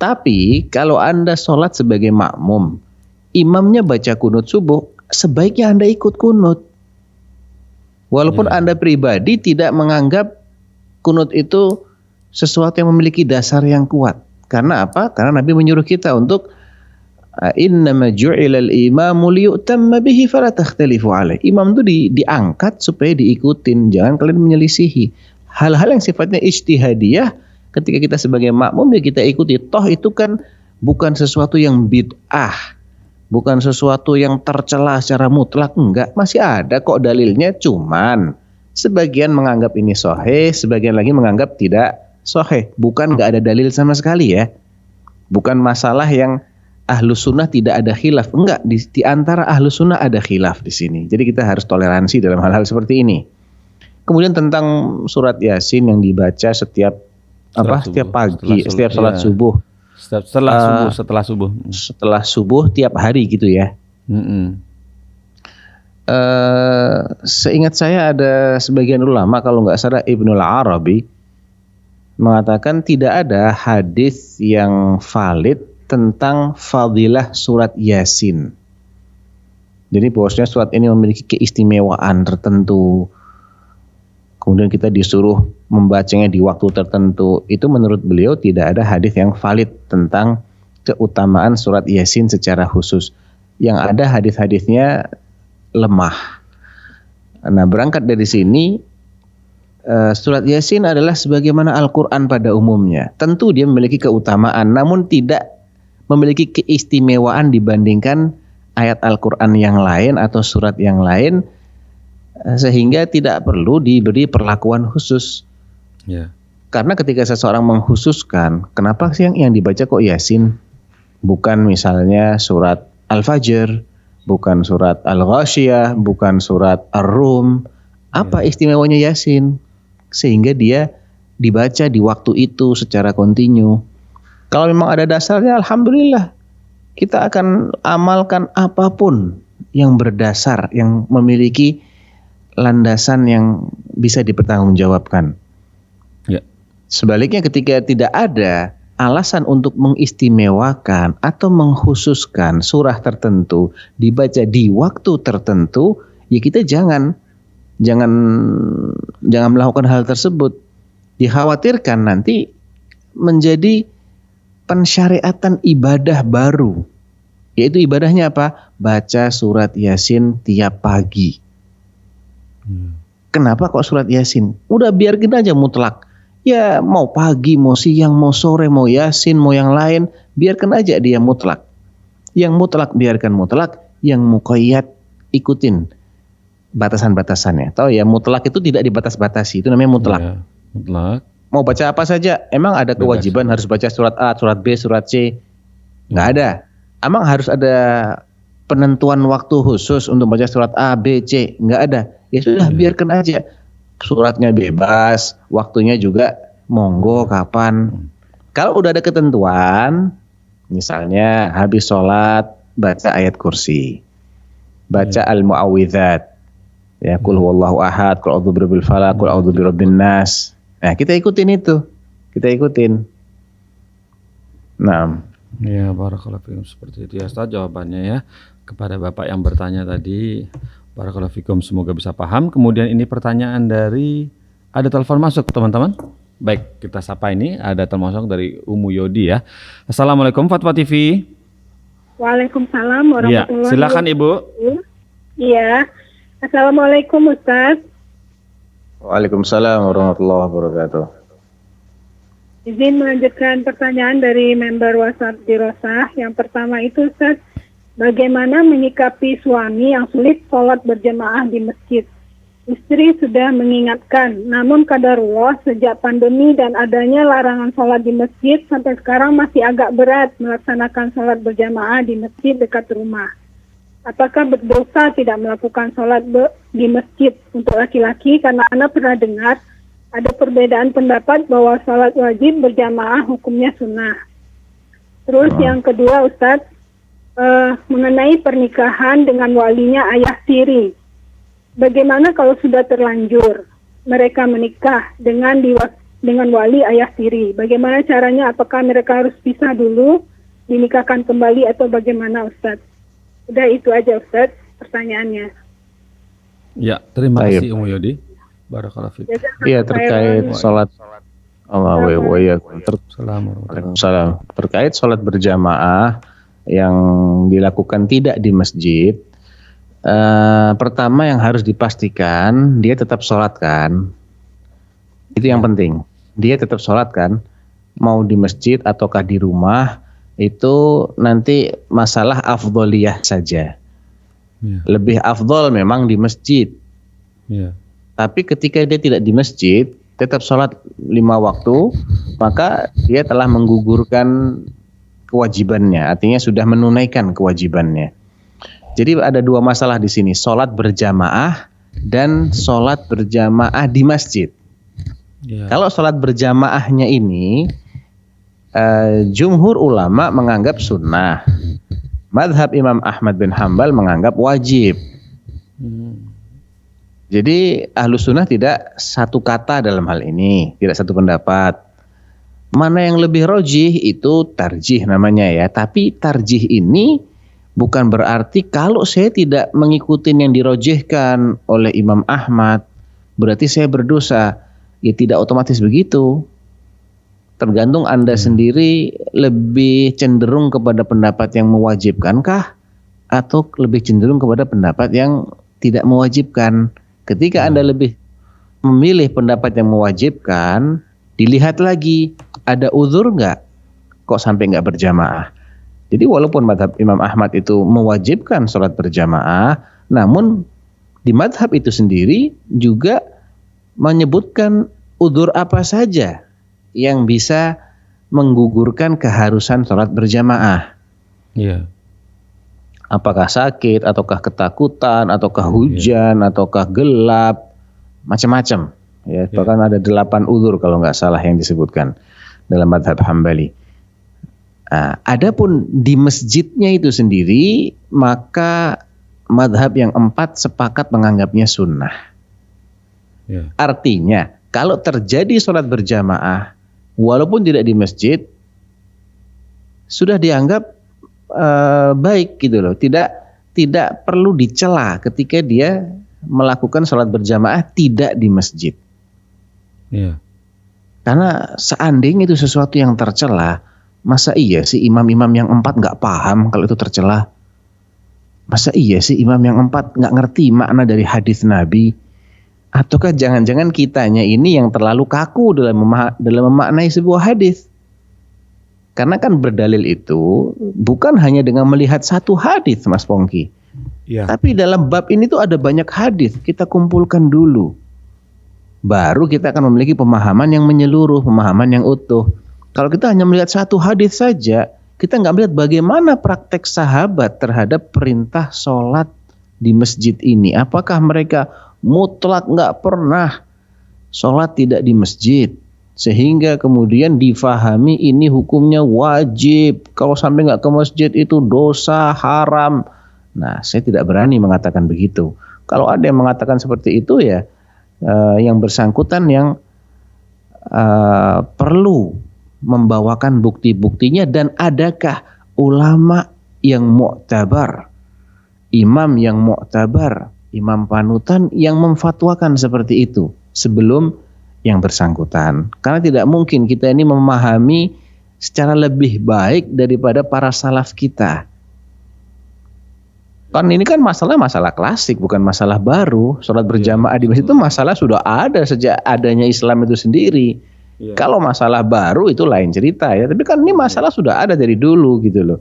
Tapi kalau Anda sholat sebagai makmum, imamnya baca kunut subuh, sebaiknya Anda ikut kunut. Walaupun Anda pribadi tidak menganggap kunut itu sesuatu yang memiliki dasar yang kuat. Karena apa? Karena Nabi menyuruh kita untuk innama ju'ilal imamu liyutamma bihi fala takhtalifu alaih. Imam itu diangkat supaya diikutin, jangan kalian menyelisihi. Hal-hal yang sifatnya ijtihadiyah ketika kita sebagai makmum ya kita ikuti. Toh itu kan bukan sesuatu yang bid'ah, bukan sesuatu yang tercela secara mutlak, enggak, masih ada kok dalilnya, cuman sebagian menganggap ini sahih, sebagian lagi menganggap tidak sahih. Bukan enggak ada dalil sama sekali ya. Bukan masalah yang ahlus sunnah tidak ada khilaf, enggak, di antara ahlus sunnah ada khilaf di sini. Jadi kita harus toleransi dalam hal-hal seperti ini. Kemudian tentang surat Yasin yang dibaca setiap pagi, setiap salat subuh. Setelah subuh tiap hari gitu ya. Seingat saya ada sebagian ulama, kalau nggak salah Ibnul Arabi, mengatakan tidak ada hadis yang valid tentang fadilah surat Yasin. Jadi bahwasanya surat ini memiliki keistimewaan tertentu, kemudian kita disuruh membacanya di waktu tertentu. Itu menurut beliau tidak ada hadis yang valid tentang keutamaan surat Yasin secara khusus. Yang ada hadis-hadisnya lemah. Nah, berangkat dari sini, surat Yasin adalah sebagaimana Al-Quran pada umumnya. Tentu dia memiliki keutamaan, namun tidak memiliki keistimewaan dibandingkan ayat Al-Quran yang lain atau surat yang lain, sehingga tidak perlu diberi perlakuan khusus. Karena ketika seseorang mengkhususkan, kenapa sih yang dibaca kok Yasin? Bukan misalnya surat Al-Fajr, bukan surat Al-Ghasyiyah, bukan surat Ar-Rum. Apa istimewanya Yasin? Sehingga dia dibaca di waktu itu secara kontinu. Kalau memang ada dasarnya, alhamdulillah. Kita akan amalkan apapun yang berdasar, yang memiliki landasan yang bisa dipertanggungjawabkan. Ya. Sebaliknya ketika tidak ada alasan untuk mengistimewakan atau mengkhususkan surah tertentu dibaca di waktu tertentu, ya kita jangan melakukan hal tersebut. Dikhawatirkan nanti menjadi pensyariatan ibadah baru. Yaitu ibadahnya apa? Baca surat Yasin tiap pagi. Kenapa kok surat Yasin? Udah biarkan aja mutlak. Ya mau pagi, mau siang, mau sore, mau Yasin, mau yang lain, biarkan aja dia mutlak. Yang mutlak biarkan mutlak, yang muqayyad ikutin batasan-batasannya. Tahu ya, mutlak itu tidak dibatas-batasi, itu namanya mutlak. Ya, mutlak. Mau baca apa saja, emang ada kewajiban harus baca surat A, surat B, surat C? Nggak ada. Emang harus ada penentuan waktu khusus untuk baca surat A, B, C? Nggak ada. Ya sudah, biarkan aja. Suratnya bebas, waktunya juga monggo kapan. Kalau udah ada ketentuan, misalnya habis sholat baca ayat kursi, baca al-mu'awwidzat, ya qul huwallahu ahad, qul a'udzu birabbil falaq, qul a'udzu birabbin nas. Nah, kita ikutin itu. Kita ikutin. Nah, Ya, barakallahu fikum, seperti itu ya Ustaz jawabannya ya kepada Bapak yang bertanya tadi. Barakallahu fikum, semoga bisa paham. Kemudian ini pertanyaan dari, ada telepon masuk teman-teman. Baik, kita sapa ini, ada telepon masuk dari Umu Yodi ya. Assalamualaikum Fatwa TV. Waalaikumsalam Ya, warahmatullahi silakan Ibu. Iya. Assalamualaikum Ustaz. waalaikumsalam warahmatullahi wabarakatuh. Izin melanjutkan pertanyaan dari member WhatsApp Dirosah. Yang pertama itu Ustaz, bagaimana menyikapi suami yang sulit sholat berjamaah di masjid? Istri sudah mengingatkan, namun qadarullah sejak pandemi dan adanya larangan sholat di masjid sampai sekarang masih agak berat melaksanakan sholat berjamaah di masjid dekat rumah. Apakah berdosa tidak melakukan sholat di masjid untuk laki-laki? Karena Anda pernah dengar ada perbedaan pendapat bahwa sholat wajib berjamaah hukumnya sunnah. Terus yang kedua Ustadz, mengenai pernikahan dengan walinya ayah tiri. Bagaimana kalau sudah terlanjur mereka menikah dengan wali ayah tiri? Bagaimana caranya? Apakah mereka harus pisah dulu, dinikahkan kembali atau bagaimana Ustadz? Udah itu aja Ustadz pertanyaannya. Ya, terima kasih Umu Yodi. Barakallahu fikum. Iya, terkait sholat Waalaikumsalam. Terkait sholat berjamaah yang dilakukan tidak di masjid, pertama yang harus dipastikan dia tetap sholat kan, itu yang penting. Dia tetap sholat kan, mau di masjid ataukah di rumah, itu nanti masalah afdholiyah saja. Lebih afdol memang di masjid. Tapi ketika dia tidak di masjid, tetap sholat 5 waktu, maka dia telah menggugurkan kewajibannya, artinya sudah menunaikan kewajibannya. Jadi ada 2 masalah di sini, sholat berjamaah dan sholat berjamaah di masjid. Kalau sholat berjamaahnya ini, jumhur ulama menganggap sunnah, madhab Imam Ahmad bin Hambal menganggap wajib. Jadi Ahlus Sunnah tidak satu kata dalam hal ini, tidak satu pendapat. Mana yang lebih rojih itu tarjih namanya ya. Tapi tarjih ini bukan berarti kalau saya tidak mengikuti yang dirojihkan oleh Imam Ahmad, berarti saya berdosa. Ya tidak otomatis begitu. Tergantung Anda sendiri lebih cenderung kepada pendapat yang mewajibkankah atau lebih cenderung kepada pendapat yang tidak mewajibkan. Ketika Anda lebih memilih pendapat yang mewajibkan, dilihat lagi ada uzur nggak kok sampai nggak berjamaah. Jadi walaupun madhab Imam Ahmad itu mewajibkan sholat berjamaah, namun di madhab itu sendiri juga menyebutkan uzur apa saja yang bisa menggugurkan keharusan sholat berjamaah. Apakah sakit, ataukah ketakutan, ataukah hujan, ataukah gelap, macam-macam. Ya, bahkan ada 8 uzur kalau nggak salah yang disebutkan dalam mazhab Hambali. Adapun di masjidnya itu sendiri, maka mazhab yang 4 sepakat menganggapnya sunnah. Ya. Artinya, kalau terjadi sholat berjamaah, walaupun tidak di masjid, sudah dianggap baik gitu loh. Tidak perlu dicela ketika dia melakukan sholat berjamaah tidak di masjid. Iya. Karena seandainya itu sesuatu yang tercela, masa iya sih imam-imam yang 4 nggak paham kalau itu tercela? Masa iya sih imam yang 4 nggak ngerti makna dari hadis Nabi? Ataukah jangan-jangan kitanya ini yang terlalu kaku dalam memaknai sebuah hadis? Karena kan berdalil itu bukan hanya dengan melihat satu hadis, Mas Pongki. Iya. Tapi dalam bab ini tuh ada banyak hadis, kita kumpulkan dulu. Baru kita akan memiliki pemahaman yang menyeluruh, pemahaman yang utuh. Kalau kita hanya melihat satu hadis saja, kita nggak melihat bagaimana praktek sahabat terhadap perintah sholat di masjid ini. Apakah mereka mutlak nggak pernah sholat tidak di masjid? Sehingga kemudian difahami ini hukumnya wajib. Kalau sampai nggak ke masjid itu dosa, haram. Nah, saya tidak berani mengatakan begitu. Kalau ada yang mengatakan seperti itu ya, yang bersangkutan yang perlu membawakan bukti-buktinya dan adakah ulama yang mu'tabar, imam yang mu'tabar, imam panutan yang memfatwakan seperti itu sebelum yang bersangkutan. Karena tidak mungkin kita ini memahami secara lebih baik daripada para salaf kita. Kan ini kan masalah klasik, bukan masalah baru. Sholat berjamaah di masjid itu masalah sudah ada sejak adanya Islam itu sendiri. Iya. Kalau masalah baru itu lain cerita ya. Tapi kan ini masalah sudah ada dari dulu gitu loh.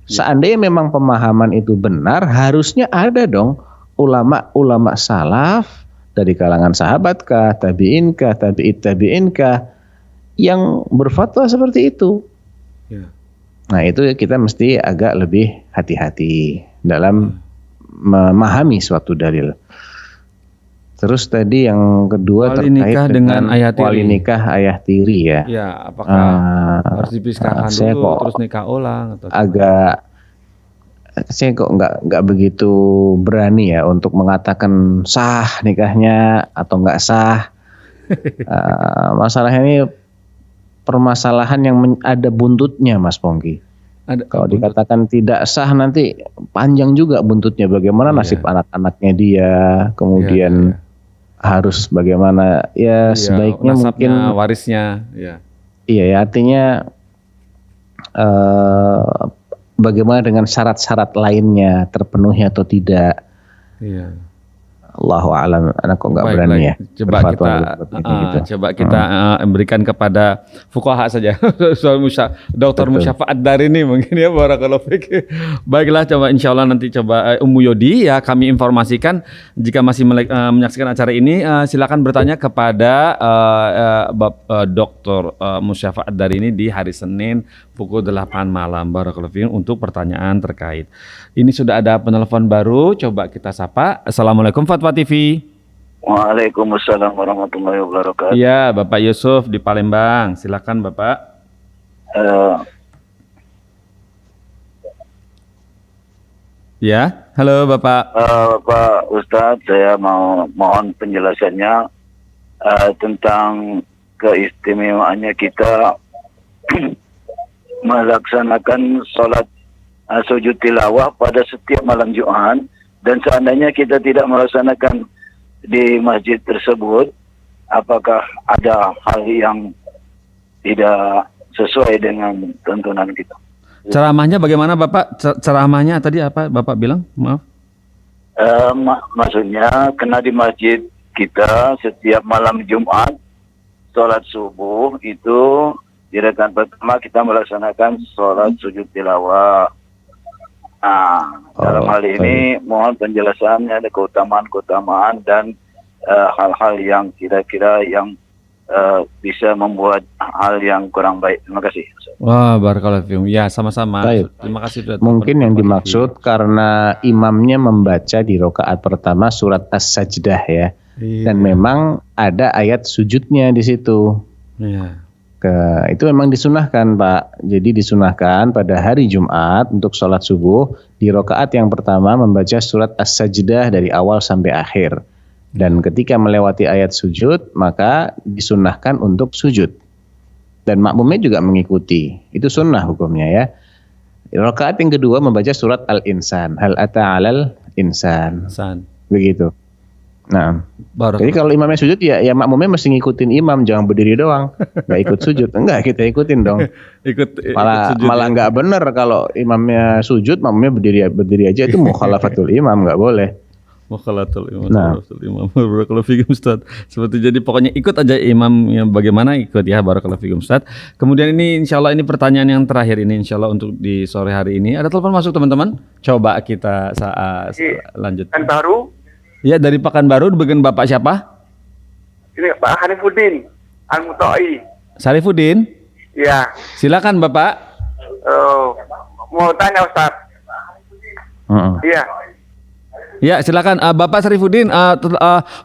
Seandainya memang pemahaman itu benar, harusnya ada dong ulama-ulama salaf dari kalangan sahabat kah, tabi'in kah, tabi'it tabi'in kah yang berfatwa seperti itu. Ya. Nah itu kita mesti agak lebih hati-hati dalam memahami suatu dalil. Terus tadi yang kedua Wali terkait nikah dengan ayah tiri. wali nikah ayah tiri ya. Ya, apakah harus dipisahkan saya dulu kok terus nikah ulang atau saya kok nggak begitu berani ya untuk mengatakan sah nikahnya atau nggak sah. Masalahnya ini permasalahan yang ada buntutnya, Mas Pongki. Kalau dikatakan tidak sah nanti panjang juga buntutnya. Bagaimana nasib anak-anaknya dia, kemudian harus bagaimana ya sebaiknya nasabnya, mungkin warisnya. Ya. Iya ya, artinya bagaimana dengan syarat-syarat lainnya terpenuhi atau tidak. Iya. Allahu a'lam, anak kok nggak berani ya. Coba kita berikan kepada fuqaha saja. Dokter Musyafaat dari ini mungkin ya barakallahu fiik. Baiklah, coba insyaallah nanti coba Ummu Yodi ya kami informasikan jika masih menyaksikan acara ini silakan bertanya kepada Dokter Musyafaat dari ini di hari Senin pukul 8 malam barakallahu fiik untuk pertanyaan terkait. Ini sudah ada penelpon baru, coba kita sapa. Assalamualaikum Fatwa TV. Waalaikumsalam warahmatullahi wabarakatuh. Iya, Bapak Yusuf di Palembang. Silakan Bapak. Ya, halo Bapak. Pak Ustadz, saya mohon penjelasannya tentang keistimewaannya kita melaksanakan sholat sujud tilawah pada setiap malam Jumat, dan seandainya kita tidak melaksanakan di masjid tersebut, apakah ada hal yang tidak sesuai dengan tuntunan kita? Ceramahnya bagaimana Bapak? Ceramahnya tadi apa Bapak bilang? Maaf. Maksudnya kena di masjid kita setiap malam Jumat sholat subuh itu di rakaat pertama kita melaksanakan sholat sujud tilawah. Dalam hal ini mohon penjelasannya, ada keutamaan-keutamaan dan hal-hal yang kira-kira yang bisa membuat hal yang kurang baik. Terima kasih. Wah, barakallahu fiikum. Ya, sama-sama. Baik. Terima kasih sudah. Mungkin yang dimaksud karena imamnya membaca di rakaat pertama surat As-Sajdah ya. Iya. Dan memang ada ayat sujudnya di situ. Iya. Itu memang disunahkan, Pak. Jadi disunahkan pada hari Jumat untuk sholat subuh di rakaat yang pertama membaca surat As-Sajdah dari awal sampai akhir. Dan ketika melewati ayat sujud, maka disunahkan untuk sujud. Dan makmumnya juga mengikuti. Itu sunnah hukumnya ya. Rakaat yang kedua membaca surat Al-Insan. Hal ata 'alal insan. Begitu. Nah, jadi kalau imamnya sujud ya makmumnya mesti ngikutin imam, jangan berdiri doang, nggak ikut sujud. Enggak, kita ikutin dong. Malah nggak bener kalau imamnya sujud, makmumnya berdiri aja, itu mukhalafatul imam, nggak boleh. Mukhalafatul imam. Barakallahu fikum Ustaz. Seperti jadi pokoknya ikut aja imamnya bagaimana ikut ya. Barakallahu fikum Ustaz. Kemudian ini insyaallah ini pertanyaan yang terakhir ini insyaallah untuk di sore hari ini. Ada telepon masuk teman-teman? Coba kita lanjut. Kan baru. Ya, dari Pekanbaru, bagian Bapak siapa? Ini Pak Hanifuddin Al-Mutoi. Sarifuddin? Iya. Silakan Bapak. Mau tanya Ustaz. Iya. Ya, silakan Bapak Sarifuddin,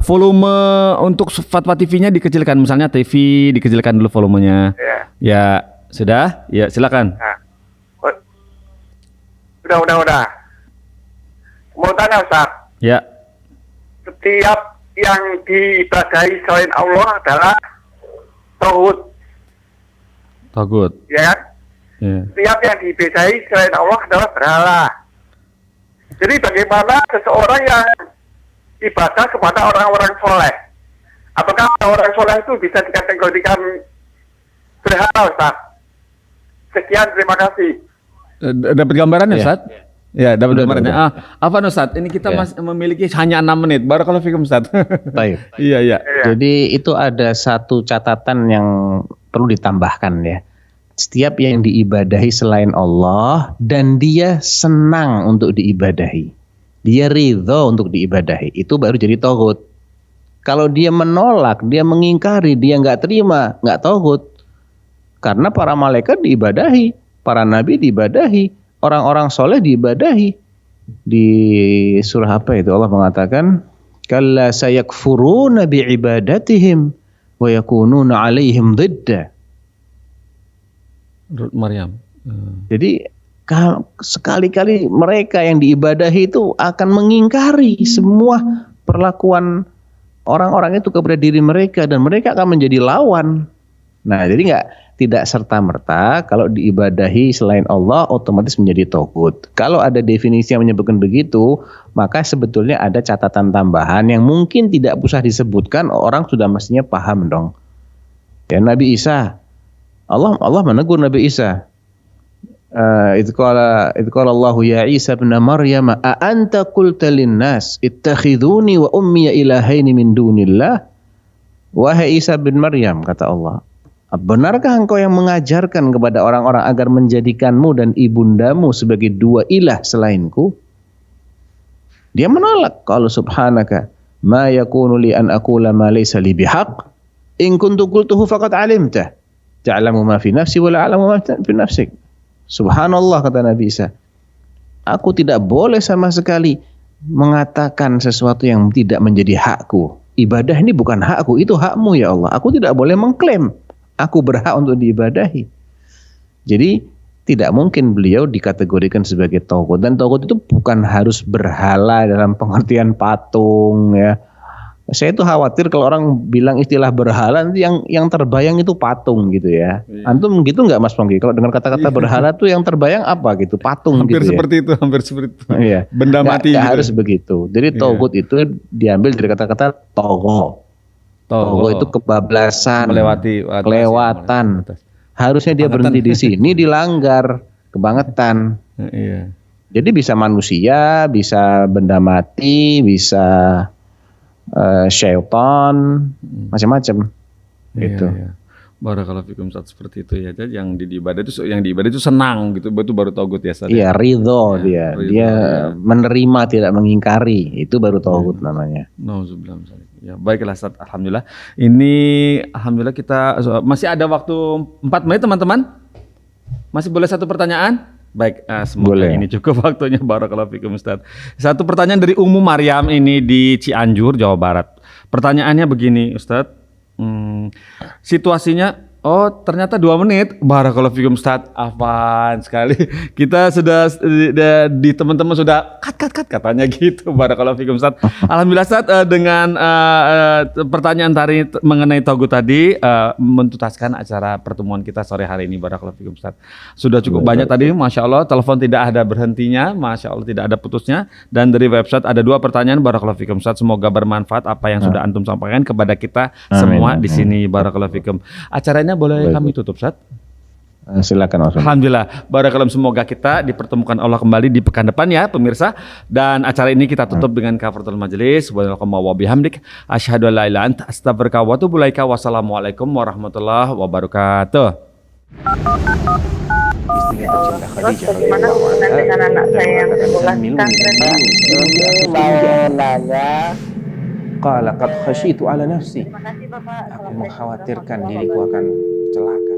volume untuk Fatwa TV-nya dikecilkan, misalnya TV dikecilkan dulu volumenya. Iya. Ya, sudah? Ya, silakan. Nah. Udah. Mau tanya Ustaz. Ya. Setiap yang diibadahi selain Allah adalah tauhid. Ya kan? Yeah. Setiap yang diibadahi selain Allah adalah berhala. Jadi bagaimana seseorang yang ibadah kepada orang-orang soleh? Apakah orang soleh itu bisa dikategorikan berhala, Ustaz? Sekian, terima kasih. Dapat gambarannya, Ustaz? Ya, dapat gambarannya. Apa Ustaz? Ini kita masih memiliki hanya 6 menit. Barakallahu fikum Ustaz. Baik. Iya. Jadi itu ada satu catatan yang perlu ditambahkan ya. Setiap yang diibadahi selain Allah dan dia senang untuk diibadahi, dia ridho untuk diibadahi, itu baru jadi tauhid. Kalau dia menolak, dia mengingkari, dia nggak terima, nggak tauhid. Karena para malaikat diibadahi, para nabi diibadahi, orang-orang soleh diibadahi. Di surah apa itu Allah mengatakan, kalla sayakfuruna bi'ibadatihim wa yakununa 'alaihim dhidda. Maryam. Jadi sekali-kali mereka yang diibadahi itu akan mengingkari semua perlakuan orang-orang itu kepada diri mereka dan mereka akan menjadi lawan. Nah, jadi tidak serta-merta kalau diibadahi selain Allah otomatis menjadi tauhid. Kalau ada definisi yang menyebutkan begitu, maka sebetulnya ada catatan tambahan yang mungkin tidak usah disebutkan, orang sudah mestinya paham dong. Ya, Nabi Isa, Allah menegur Nabi Isa. Idh qala Allahu ya Isa ibn Maryam a anta qulta lin-nas ittakhiduni wa ummi ilahaini min dunillah. Wahai Isa bin Maryam, kata Allah, benarkah engkau yang mengajarkan kepada orang-orang agar menjadikanmu dan ibundamu sebagai dua ilah selainku? Dia menolak. Qala subhanaka ma yakunu li an aqula ma laysa li bihaq in kuntu qultuhu faqad alimtah ta'lamu ma fi nafsi wa la a'lamu ma fi nafsik. Subhanallah, kata Nabi Isa, aku tidak boleh sama sekali mengatakan sesuatu yang tidak menjadi hakku. Ibadah ini bukan hakku, itu hakmu ya Allah. Aku tidak boleh mengklaim aku berhak untuk diibadahi. Jadi tidak mungkin beliau dikategorikan sebagai tauhid. Dan tauhid itu bukan harus berhala dalam pengertian patung ya. Saya itu khawatir kalau orang bilang istilah berhala nanti yang terbayang itu patung gitu ya. Antum gitu nggak Mas Pongki? Kalau dengar kata-kata berhala tuh yang terbayang apa gitu? Patung hampir gitu ya. Hampir seperti itu. Iya. Benda mati gitu. Harus begitu. Jadi tauhid itu diambil dari kata-kata togo. Togo itu kebablasan, kelewatan. Harusnya dia berhenti di sini, dilanggar, kebangetan. Iya. Jadi bisa manusia, bisa benda mati, bisa syaitan, macam-macam. Gitu. Iya. Barakallahu fikum Ustaz, seperti itu ya. Jadi yang diibadah itu senang gitu, itu baru tauhid ya Ustaz. Iya, ridho dia. Dia menerima, tidak mengingkari. Itu baru tauhid namanya. Nauzubillah. Ya, baiklah Ustaz, alhamdulillah. Ini alhamdulillah kita masih ada waktu 4 menit teman-teman. Masih boleh satu pertanyaan? Baik, semoga ini cukup waktunya. Barakallahu fikum Ustaz. Satu pertanyaan dari Ummu Maryam ini di Cianjur, Jawa Barat. Pertanyaannya begini Ustadz, situasinya ternyata 2 menit. Barakallahu fikum Ustadz, afan sekali. Kita sudah di teman-teman sudah cut katanya gitu. Barakallahu fikum Ustadz. Alhamdulillah Ustadz, dengan pertanyaan tadi mengenai togut tadi mentuntaskan acara pertemuan kita sore hari ini. Barakallahu fikum Ustadz. Sudah cukup banyak tadi, Masya Allah, telepon tidak ada berhentinya, Masya Allah tidak ada putusnya. Dan dari website ada 2 pertanyaan. Barakallahu fikum Ustadz. Semoga bermanfaat apa yang sudah antum sampaikan kepada kita semua di sini. Barakallahu fikum. Acaranya boleh kami tutup, Ustaz? Silakan Mas. Alhamdulillah. Barakallahu, semoga kita dipertemukan Allah kembali di pekan depan ya pemirsa. Dan acara ini kita tutup dengan kafaratul majelis. Subhanallahumma wa bihamdik asyhadu an la ilaha illa anta astaghfiruka wa atubu ilaika. Wassalamualaikum warahmatullahi wabarakatuh. Terus bagaimana hubungan dengan anak saya yang sekolah di pesantren? Mau nanya. Qala qad khasyitu ala nafsi. Terima kasih Bapak. Aku mengkhawatirkan diriku akan celaka.